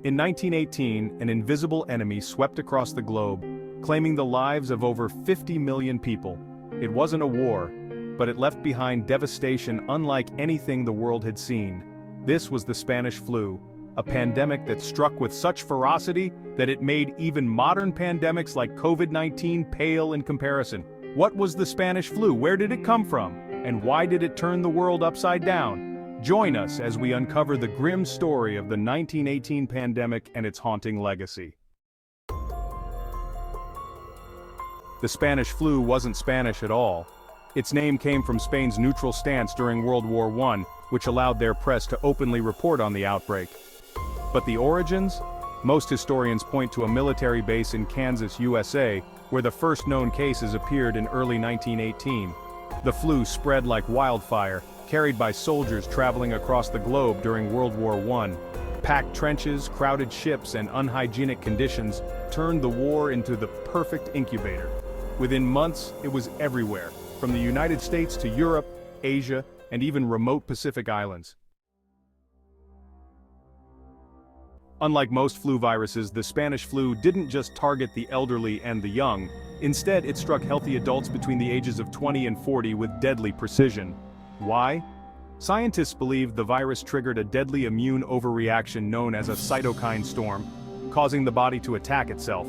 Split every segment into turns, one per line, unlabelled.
In 1918, an invisible enemy swept across the globe, claiming the lives of over 50 million people. It wasn't a war, but it left behind devastation unlike anything the world had seen. This was the Spanish flu, a pandemic that struck with such ferocity that it made even modern pandemics like COVID-19 pale in comparison. What was the Spanish flu? Where did it come from? And why did it turn the world upside down? Join us as we uncover the grim story of the 1918 pandemic and its haunting legacy. The Spanish flu wasn't Spanish at all. Its name came from Spain's neutral stance during World War I, which allowed their press to openly report on the outbreak. But the origins? Most historians point to a military base in Kansas, USA, where the first known cases appeared in early 1918. The flu spread like wildfire, carried by soldiers traveling across the globe during World War I. Packed trenches, crowded ships, and unhygienic conditions turned the war into the perfect incubator. Within months, it was everywhere, from the United States to Europe, Asia, and even remote Pacific islands. Unlike most flu viruses, the Spanish flu didn't just target the elderly and the young. Instead, it struck healthy adults between the ages of 20 and 40 with deadly precision. Why? Scientists believe the virus triggered a deadly immune overreaction known as a cytokine storm, causing the body to attack itself.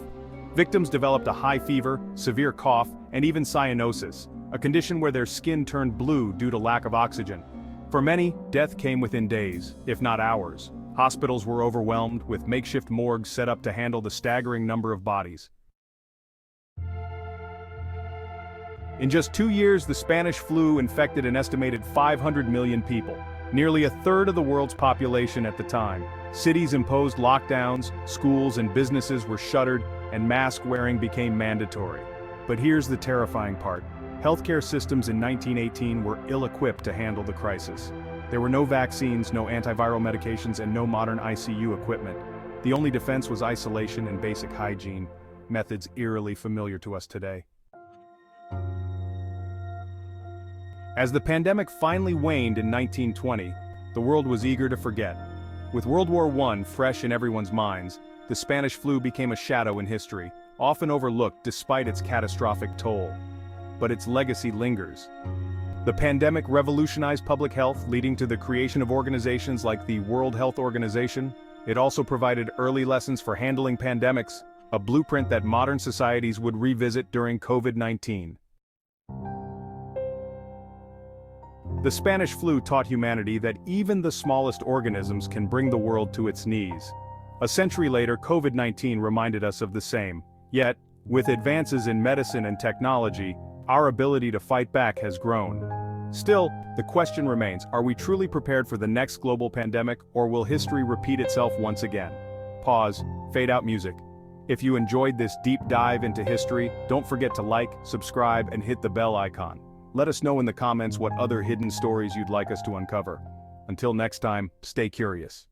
Victims developed a high fever, severe cough, and even cyanosis, a condition where their skin turned blue due to lack of oxygen. For many, death came within days, if not hours. Hospitals were overwhelmed, with makeshift morgues set up to handle the staggering number of bodies. In just 2 years, the Spanish flu infected an estimated 500 million people, nearly a third of the world's population at the time. Cities imposed lockdowns, schools and businesses were shuttered, and mask wearing became mandatory. But here's the terrifying part. Healthcare systems in 1918 were ill-equipped to handle the crisis. There were no vaccines, no antiviral medications, and no modern ICU equipment. The only defense was isolation and basic hygiene, methods eerily familiar to us today. As the pandemic finally waned in 1920, the world was eager to forget. With World War I fresh in everyone's minds, the Spanish flu became a shadow in history, often overlooked despite its catastrophic toll. But its legacy lingers. The pandemic revolutionized public health, leading to the creation of organizations like the World Health Organization. It also provided early lessons for handling pandemics, a blueprint that modern societies would revisit during COVID-19. The Spanish flu taught humanity that even the smallest organisms can bring the world to its knees. A century later, COVID-19 reminded us of the same. Yet, with advances in medicine and technology, our ability to fight back has grown. Still, the question remains, are we truly prepared for the next global pandemic, or will history repeat itself once again? Pause, fade out music. If you enjoyed this deep dive into history, don't forget to like, subscribe, and hit the bell icon. Let us know in the comments what other hidden stories you'd like us to uncover. Until next time, stay curious.